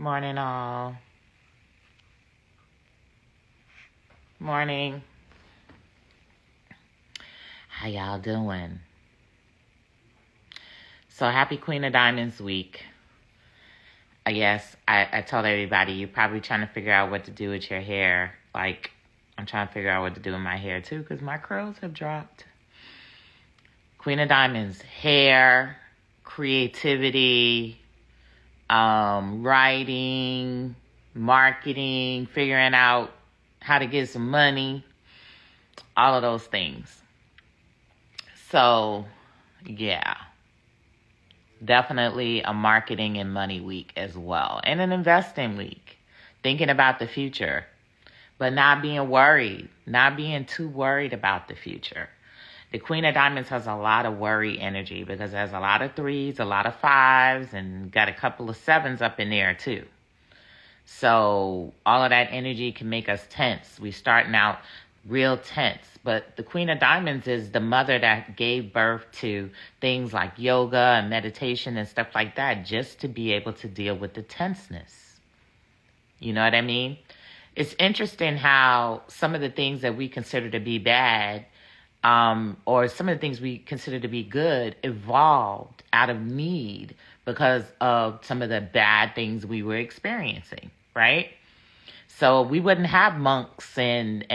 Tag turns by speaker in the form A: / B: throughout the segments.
A: Morning, all. Morning. How y'all doing? So happy Queen of Diamonds week. Yes, I told everybody you're probably trying to figure out what to do with your hair. Like, I'm trying to figure out what to do with my hair too because my curls have dropped. Queen of Diamonds, hair, creativity, writing, marketing, figuring out how to get some money, all of those things. So, yeah, definitely a marketing and money week as well. And an investing week. Thinking about the future, but not being worried, not being too worried about the future. The Queen of Diamonds has a lot of worry energy because there's a lot of 3s, a lot of 5s, and got a couple of 7s up in there too. So all of that energy can make us tense. We starting out real tense. But the Queen of Diamonds is the mother that gave birth to things like yoga and meditation and stuff like that just to be able to deal with the tenseness. You know what I mean? It's interesting how some of the things that we consider to be bad or some of the things we consider to be good evolved out of need because of some of the bad things we were experiencing, right? So we wouldn't have monks and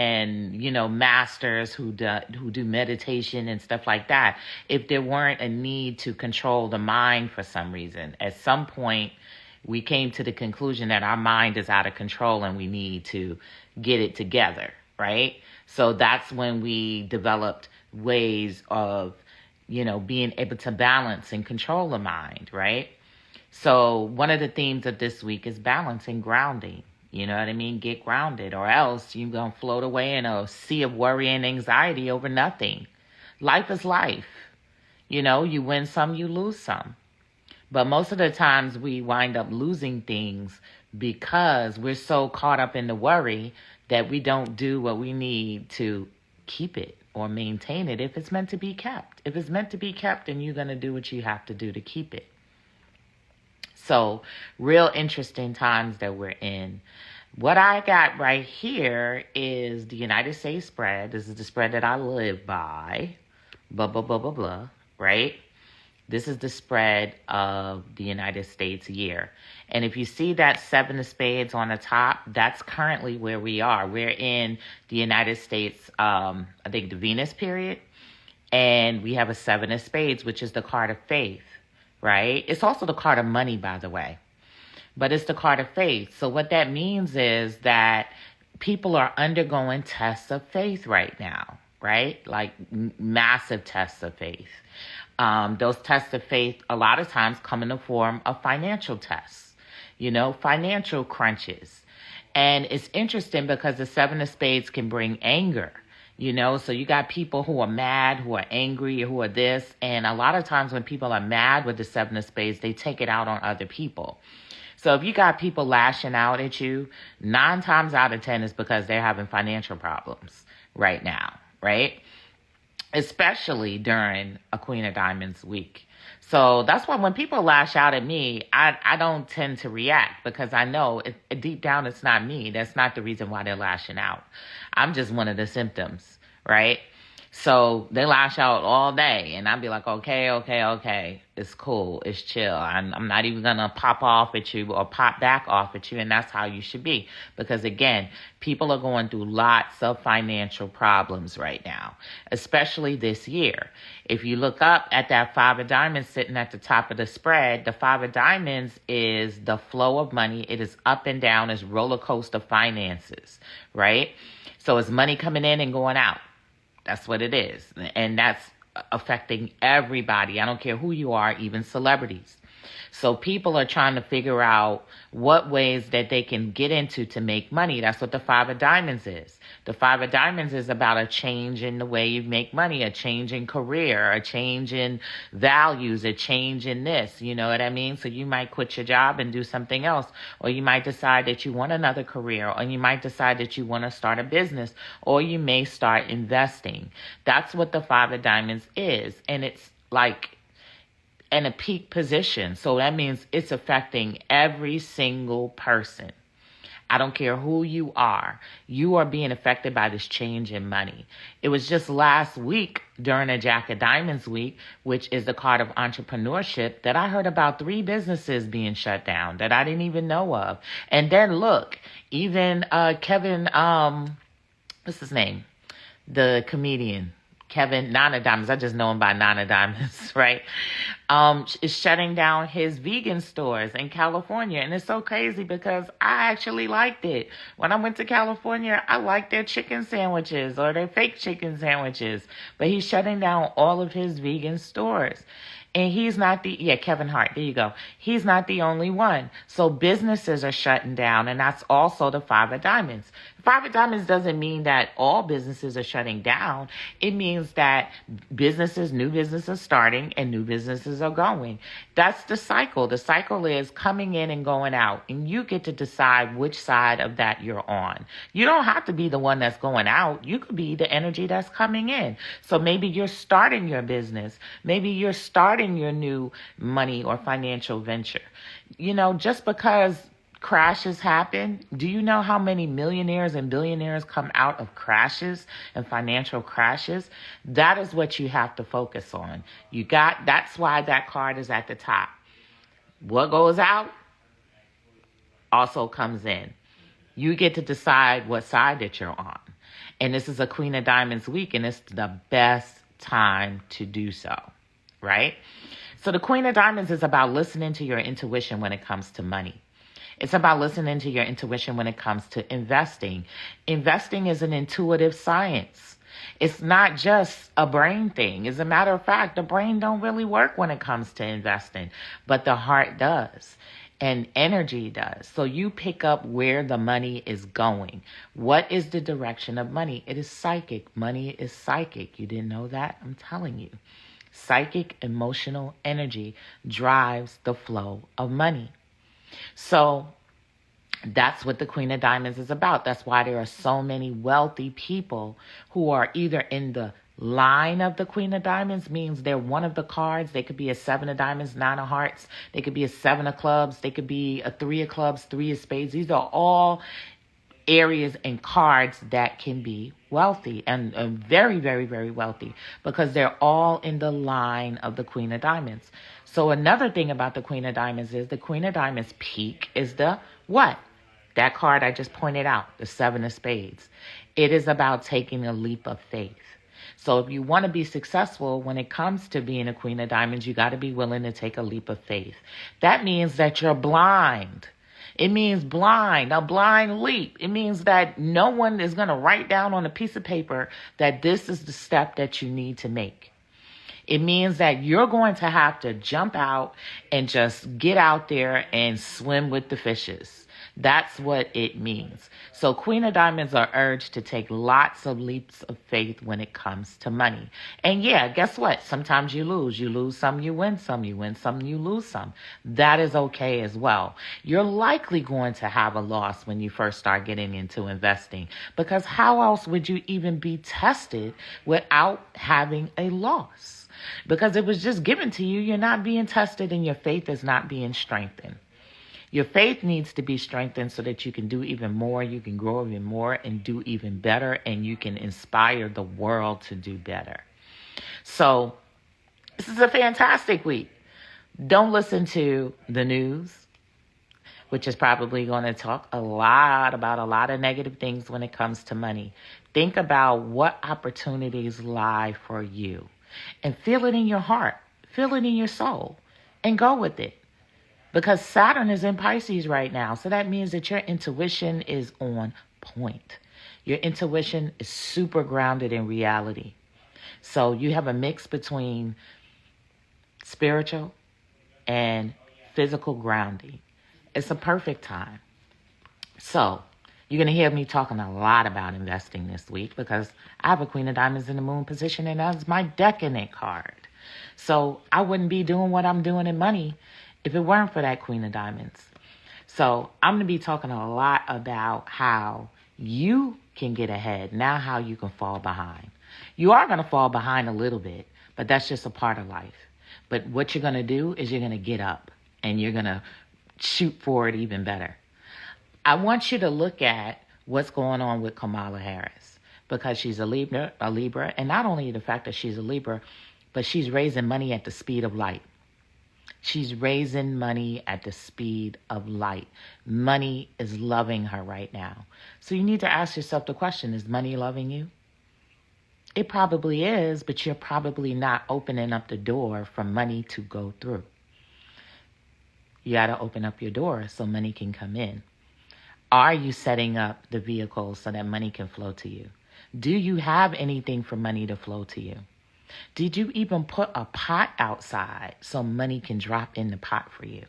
A: masters who do meditation and stuff like that if there weren't a need to control the mind for some reason. At some point, we came to the conclusion that our mind is out of control and we need to get it together, right? So that's when we developed ways of, being able to balance and control the mind, right? So one of the themes of this week is balance and grounding. You know what I mean? Get grounded or else you're going to float away in a sea of worry and anxiety over nothing. Life is life. You win some, you lose some. But most of the times we wind up losing things because we're so caught up in the worry that we don't do what we need to keep it or maintain it if it's meant to be kept. If it's meant to be kept, then you're going to do what you have to do to keep it. So, real interesting times that we're in. What I got right here is the United States spread. This is the spread that I live by. Blah, blah, blah, blah, blah. Right? This is the spread of the United States year. And if you see that 7 of spades on the top, that's currently where we are. We're in the United States, I think the Venus period. And we have a 7 of spades, which is the card of faith, right? It's also the card of money, by the way. But it's the card of faith. So what that means is that people are undergoing tests of faith right now, right? Like massive tests of faith. Those tests of faith a lot of times come in the form of financial tests, financial crunches. And it's interesting because the 7 of spades can bring anger, so you got people who are mad, who are angry, who are this. And a lot of times when people are mad with the 7 of spades, they take it out on other people. So if you got people lashing out at you, 9 times out of 10 is because they're having financial problems right now, right? Especially during a Queen of Diamonds week. So that's why when people lash out at me, I don't tend to react because I know deep down it's not me. That's not the reason why they're lashing out. I'm just one of the symptoms, right? So they lash out all day and I'll be like, okay. It's cool. It's chill. I'm not even going to pop off at you or pop back off at you. And that's how you should be. Because again, people are going through lots of financial problems right now, especially this year. If you look up at that 5 of diamonds sitting at the top of the spread, the 5 of diamonds is the flow of money. It is up and down. It's roller coaster finances, right? So it's money coming in and going out. That's what it is. And that's affecting everybody. I don't care who you are, even celebrities. So people are trying to figure out what ways that they can get into to make money. That's what the 5 of diamonds is. The 5 of diamonds is about a change in the way you make money, a change in career, a change in values, a change in this. You know what I mean? So you might quit your job and do something else, or you might decide that you want another career, or you might decide that you want to start a business, or you may start investing. That's what the 5 of diamonds is. And it's like, in a peak position. So that means it's affecting every single person. I don't care who you are. You are being affected by this change in money. It was just last week during a Jack of Diamonds week, which is the card of entrepreneurship, that I heard about 3 businesses being shut down that I didn't even know of. And then look, even Kevin, what's his name? The comedian. Kevin, Nana Diamonds, I just know him by Nana Diamonds, right? Is shutting down his vegan stores in California. And it's so crazy because I actually liked it. When I went to California, I liked their chicken sandwiches or their fake chicken sandwiches. But he's shutting down all of his vegan stores. And he's not Kevin Hart, there you go. He's not the only one. So businesses are shutting down, and that's also the 5 of Diamonds. 5 of Diamonds doesn't mean that all businesses are shutting down. It means that new businesses starting and new businesses are going. That's the cycle. The cycle is coming in and going out, and you get to decide which side of that you're on. You don't have to be the one that's going out. You could be the energy that's coming in. So maybe you're starting your business. Maybe you're starting your new money or financial venture. Just because crashes happen, do you know how many millionaires and billionaires come out of crashes and financial crashes? That is what you have to focus on. That's why that card is at the top. What goes out also comes in. You get to decide what side that you're on. And this is a Queen of Diamonds week, and it's the best time to do so, right? So the Queen of Diamonds is about listening to your intuition when it comes to money. It's about listening to your intuition when it comes to investing. Investing is an intuitive science. It's not just a brain thing. As a matter of fact, the brain don't really work when it comes to investing, but the heart does. And energy does. So you pick up where the money is going. What is the direction of money? It is psychic. Money is psychic. You didn't know that? I'm telling you. Psychic, emotional energy drives the flow of money. So that's what the Queen of Diamonds is about. That's why there are so many wealthy people who are either in the line of the Queen of Diamonds, means they're one of the cards. They could be a 7 of Diamonds, 9 of Hearts. They could be a 7 of Clubs. They could be a 3 of Clubs, 3 of Spades. These are all areas and cards that can be wealthy and very, very, very wealthy because they're all in the line of the Queen of Diamonds. So another thing about the Queen of Diamonds is the Queen of Diamonds peak is the what? That card I just pointed out, the 7 of Spades. It is about taking a leap of faith. So if you want to be successful when it comes to being a Queen of Diamonds, you got to be willing to take a leap of faith. That means that you're blind. It means a blind leap. It means that no one is going to write down on a piece of paper that this is the step that you need to make. It means that you're going to have to jump out and just get out there and swim with the fishes. That's what it means. So Queen of Diamonds are urged to take lots of leaps of faith when it comes to money. And yeah, guess what? Sometimes you lose. You lose some, you win some. You win some, you lose some. That is okay as well. You're likely going to have a loss when you first start getting into investing, because how else would you even be tested without having a loss? Because it was just given to you. You're not being tested and your faith is not being strengthened. Your faith needs to be strengthened so that you can do even more, you can grow even more and do even better, and you can inspire the world to do better. So this is a fantastic week. Don't listen to the news, which is probably going to talk about a lot of negative things when it comes to money. Think about what opportunities lie for you and feel it in your heart, feel it in your soul, and go with it. Because Saturn is in Pisces right now. So that means that your intuition is on point. Your intuition is super grounded in reality. So you have a mix between spiritual and physical grounding. It's a perfect time. So you're going to hear me talking a lot about investing this week because I have a Queen of Diamonds in the Moon position, and that's my decadent card. So I wouldn't be doing what I'm doing in money if it weren't for that Queen of Diamonds. So I'm going to be talking a lot about how you can get ahead, now how you can fall behind. You are going to fall behind a little bit, but that's just a part of life. But what you're going to do is you're going to get up and you're going to shoot for it even better. I want you to look at what's going on with Kamala Harris, because she's a Libra, and not only the fact that she's a Libra, but she's raising money at the speed of light. She's raising money at the speed of light. Money is loving her right now. So you need to ask yourself the question, is money loving you? It probably is, but you're probably not opening up the door for money to go through. You got to open up your door so money can come in. Are you setting up the vehicle so that money can flow to you? Do you have anything for money to flow to you? Did you even put a pot outside so money can drop in the pot for you?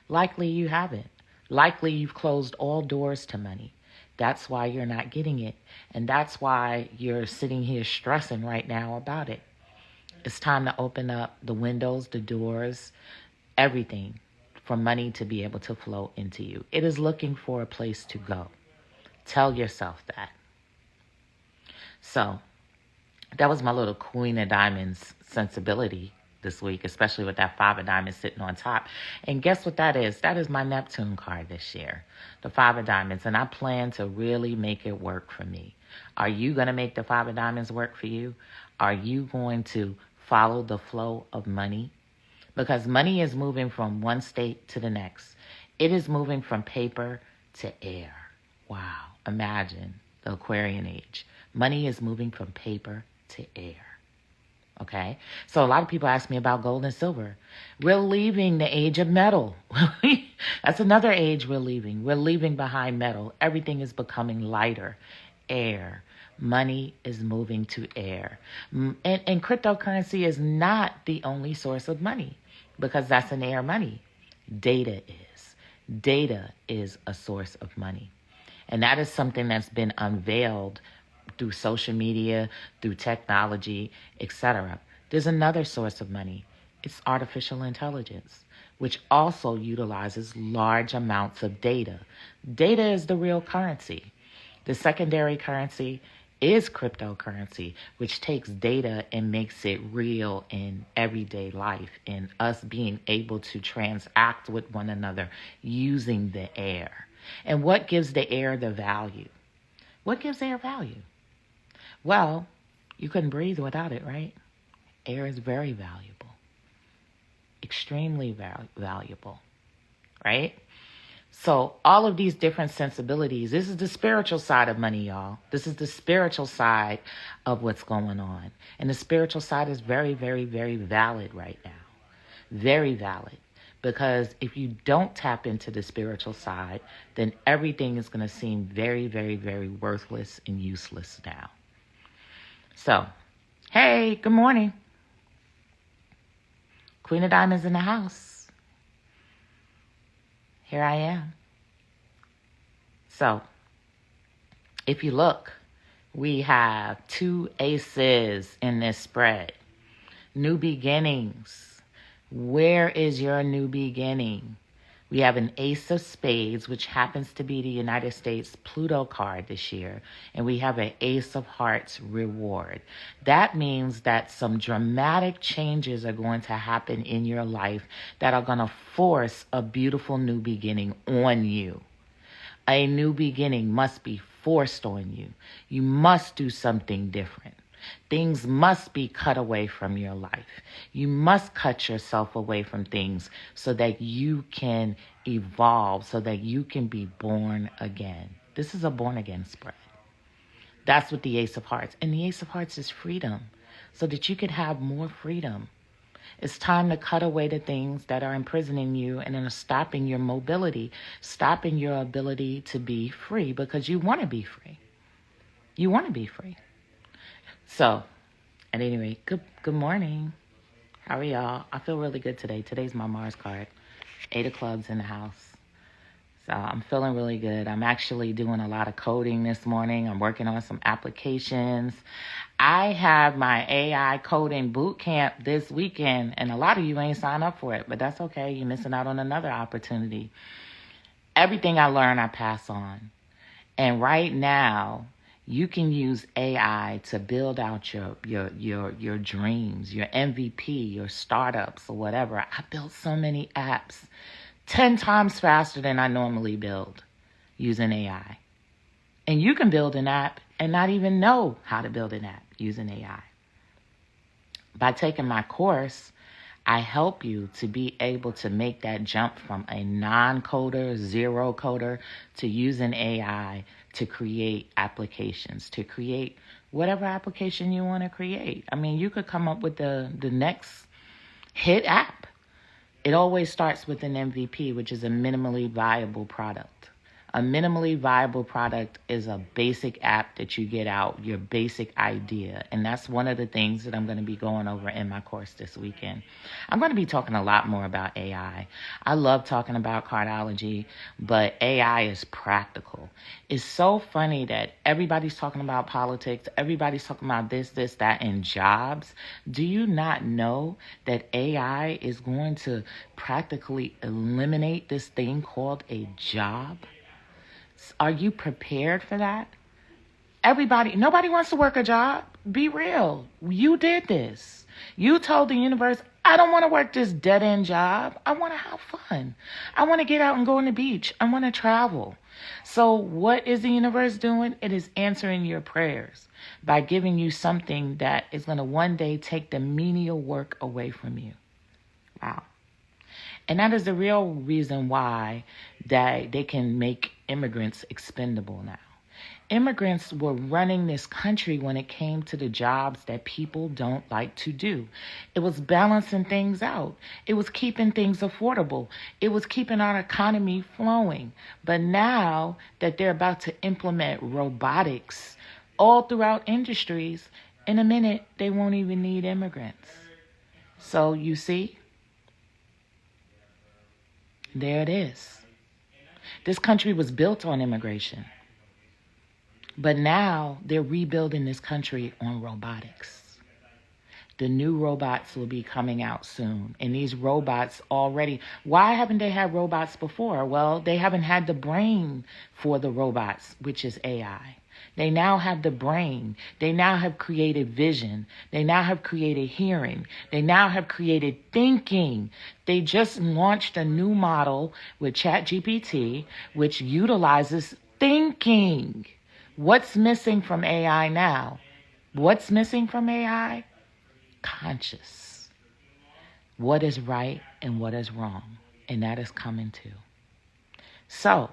A: Likely you haven't. Likely you've closed all doors to money. That's why you're not getting it. And that's why you're sitting here stressing right now about it. It's time to open up the windows, the doors, everything for money to be able to flow into you. It is looking for a place to go. Tell yourself that. So that was my little Queen of Diamonds sensibility this week, especially with that 5 of Diamonds sitting on top. And guess what that is? That is my Neptune card this year, the 5 of Diamonds. And I plan to really make it work for me. Are you going to make the 5 of Diamonds work for you? Are you going to follow the flow of money? Because money is moving from one state to the next. It is moving from paper to air. Wow. Imagine the Aquarian age. Money is moving from paper to air. Okay? So a lot of people ask me about gold and silver. We're leaving the age of metal. That's another age we're leaving. We're leaving behind metal. Everything is becoming lighter. Air. Money is moving to air. And cryptocurrency is not the only source of money, because that's an air money. Data is. Data is a source of money. And that is something that's been unveiled through social media, through technology, etc. There's another source of money. It's artificial intelligence, which also utilizes large amounts of data. Data is the real currency. The secondary currency is cryptocurrency, which takes data and makes it real in everyday life, and us being able to transact with one another using the air. And what gives the air the value? What gives air value? Well, you couldn't breathe without it, right? Air is very valuable. Extremely valuable, right? So all of these different sensibilities, this is the spiritual side of money, y'all. This is the spiritual side of what's going on. And the spiritual side is very, very, very valid right now. Very valid. Because if you don't tap into the spiritual side, then everything is going to seem very, very, very worthless and useless now. So, hey, good morning. Queen of Diamonds in the house. Here I am. So, if you look, we have 2 aces in this spread. New beginnings. Where is your new beginning? We have an Ace of Spades, which happens to be the United States Pluto card this year. And we have an Ace of Hearts reward. That means that some dramatic changes are going to happen in your life that are going to force a beautiful new beginning on you. A new beginning must be forced on you. You must do something different. Things must be cut away from your life. You must cut yourself away from things so that you can evolve, so that you can be born again. This is a born again spread. That's what the Ace of Hearts. And the Ace of Hearts is freedom, so that you can have more freedom. It's time to cut away the things that are imprisoning you and are stopping your mobility, stopping your ability to be free, because you want to be free. You want to be free. So, at any rate, good morning. How are y'all? I feel really good today. Today's my Mars card. 8 of clubs in the house. So I'm feeling really good. I'm actually doing a lot of coding this morning. I'm working on some applications. I have my AI coding boot camp this weekend, and a lot of you ain't signed up for it, but that's okay. You're missing out on another opportunity. Everything I learn, I pass on. And right now, You can use AI to build out your dreams, your MVP, your startups or whatever. I built so many apps 10 times faster than I normally build using AI. And you can build an app and not even know how to build an app using AI. By taking my course, I help you to be able to make that jump from a non-coder, zero coder, to using AI to create applications, to create whatever application you want to create. I mean, you could come up with the next hit app. It always starts with an MVP, which is a minimally viable product. A minimally viable product is a basic app that you get out, your basic idea. And that's one of the things that I'm going to be going over in my course this weekend. I'm going to be talking a lot more about AI. I love talking about cardiology, but AI is practical. It's so funny that everybody's talking about politics, everybody's talking about this, that, and jobs. Do you not know that AI is going to practically eliminate this thing called a job? Are you prepared for that? Nobody wants to work a job. Be real. You did this. You told the universe, I don't want to work this dead-end job. I want to have fun. I want to get out and go on the beach. I want to travel. So what is the universe doing? It is answering your prayers by giving you something that is going to one day take the menial work away from you. Wow. And that is the real reason why that they can make immigrants expendable now. Immigrants were running this country when it came to the jobs that people don't like to do. It was balancing things out. It was keeping things affordable. It was keeping our economy flowing. But now that they're about to implement robotics all throughout industries, in a minute, they won't even need immigrants. So you see, there it is. This country was built on immigration. But now they're rebuilding this country on robotics. The new robots will be coming out soon. And these robots already, why haven't they had robots before? Well, they haven't had the brain for the robots, which is AI. They now have the brain. They now have created vision. They now have created hearing. They now have created thinking. They just launched a new model with ChatGPT, which utilizes thinking. What's missing from AI now? What's missing from AI? Conscious. What is right and what is wrong. And that is coming too. So,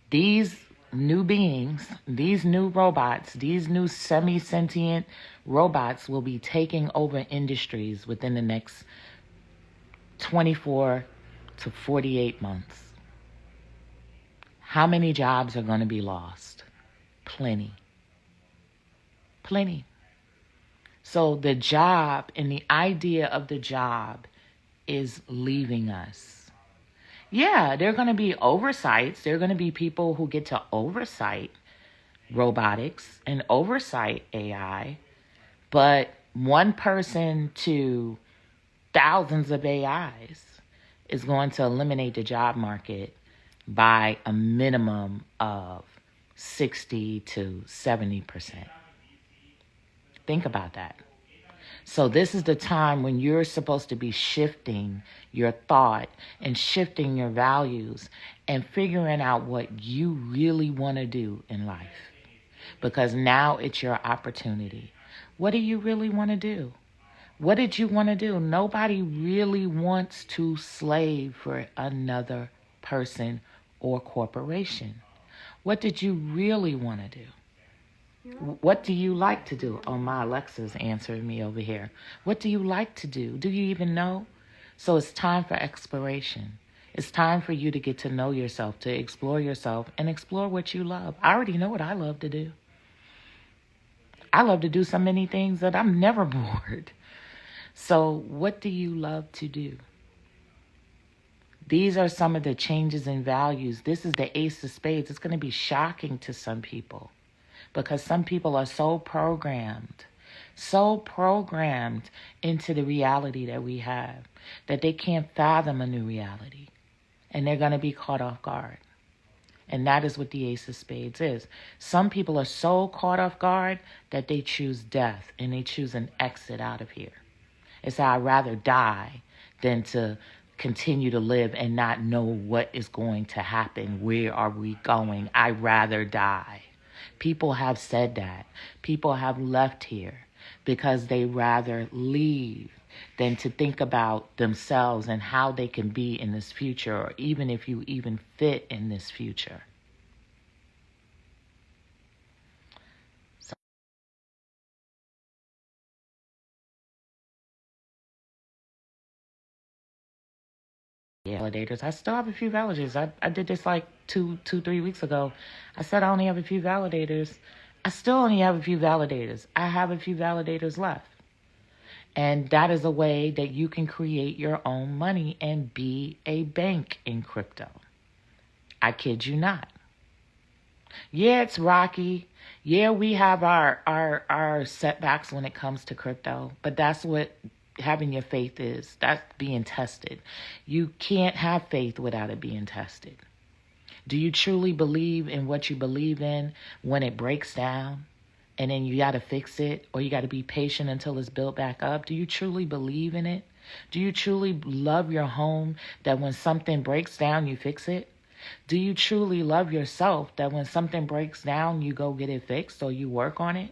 A: these new beings, these new robots, these new semi-sentient robots will be taking over industries within the next 24 to 48 months. How many jobs are going to be lost? Plenty. So the job and the idea of the job is leaving us. Yeah, there are going to be oversights. There are going to be people who get to oversight robotics and oversight AI. But one person to thousands of AIs is going to eliminate the job market by a minimum of 60 to 70%. Think about that. So this is the time when you're supposed to be shifting your thought and shifting your values and figuring out what you really want to do in life. Because now it's your opportunity. What do you really want to do? What did you want to do? Nobody really wants to slave for another person or corporation. What did you really want to do? What do you like to do? Oh, my Alexa's answering me over here. What do you like to do? Do you even know? So it's time for exploration. It's time for you to get to know yourself, to explore yourself, and explore what you love. I already know what I love to do. I love to do so many things that I'm never bored. So what do you love to do? These are some of the changes in values. This is the Ace of Spades. It's going to be shocking to some people because some people are so programmed into the reality that we have that they can't fathom a new reality, and they're going to be caught off guard. And that is what the Ace of Spades is. Some people are so caught off guard that they choose death and they choose an exit out of here. It's I'd rather die than to continue to live and not know what is going to happen. Where are we going? I'd rather die. People have said that. People have left here because they rather leave than to think about themselves and how they can be in this future, or even if you even fit in this future. So, yeah, validators. I still have a few validators. I did this like 3 weeks ago. I said I only have a few validators. I still only have a few validators. I have a few validators left. And that is a way that you can create your own money and be a bank in crypto. I kid you not. Yeah, it's rocky. Yeah, we have our setbacks when it comes to crypto, but that's what having your faith is. That's being tested. You can't have faith without it being tested. Do you truly believe in what you believe in when it breaks down? And then you got to fix it, or you got to be patient until it's built back up? Do you truly believe in it? Do you truly love your home that when something breaks down, you fix it? Do you truly love yourself that when something breaks down, you go get it fixed or you work on it?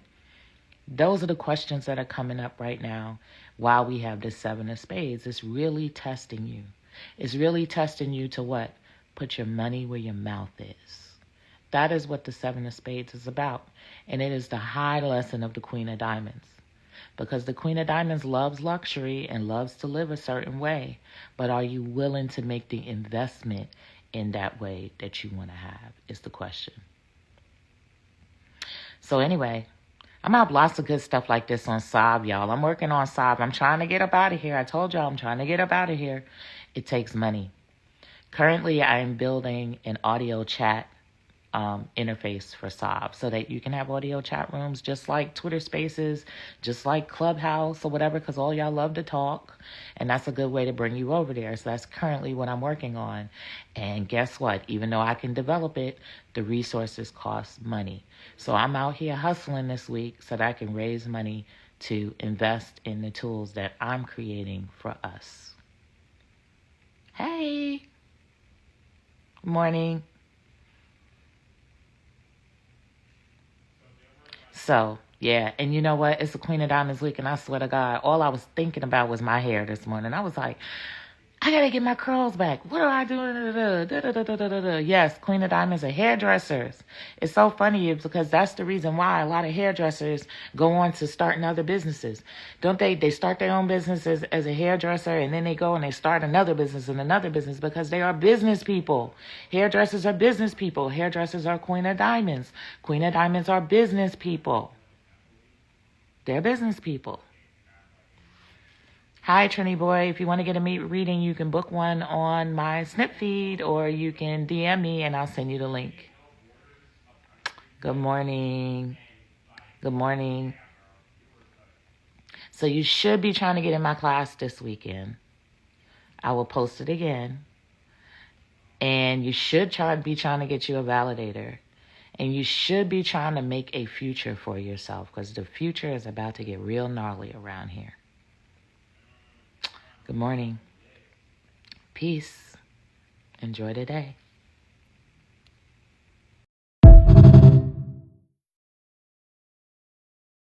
A: Those are the questions that are coming up right now while we have this Seven of Spades. It's really testing you. It's really testing you to what? Put your money where your mouth is. That is what the Seven of Spades is about. And it is the high lesson of the Queen of Diamonds. Because the Queen of Diamonds loves luxury and loves to live a certain way. But are you willing to make the investment in that way that you want to have is the question. So anyway, I'm going to have lots of good stuff like this on Sob, y'all. I'm working on Sob. I'm trying to get up out of here. I told y'all I'm trying to get up out of here. It takes money. Currently, I'm building an audio chat interface for Sob so that you can have audio chat rooms just like Twitter Spaces, just like Clubhouse or whatever, because all y'all love to talk, and that's a good way to bring you over there. So that's currently what I'm working on. And guess what? Even though I can develop it, the resources cost money. So I'm out here hustling this week so that I can raise money to invest in the tools that I'm creating for us. Hey, morning. So, yeah, and you know what? It's the Queen of Diamonds week, and I swear to God, all I was thinking about was my hair this morning. I was like, I gotta get my curls back. What do I do? Yes, Queen of Diamonds are hairdressers. It's so funny because that's the reason why a lot of hairdressers go on to starting other businesses. Don't they? They start their own businesses as a hairdresser, and then they go and they start another business and another business because they are business people. Hairdressers are business people. Hairdressers are Queen of Diamonds. Queen of Diamonds are business people. They're business people. Hi, Trini Boy. If you want to get a meet reading, you can book one on my Snip feed, or you can DM me and I'll send you the link. Good morning. Good morning. So you should be trying to get in my class this weekend. I will post it again. And you should be trying to get you a validator. And you should be trying to make a future for yourself, because the future is about to get real gnarly around here. Good morning. Peace. Enjoy the day.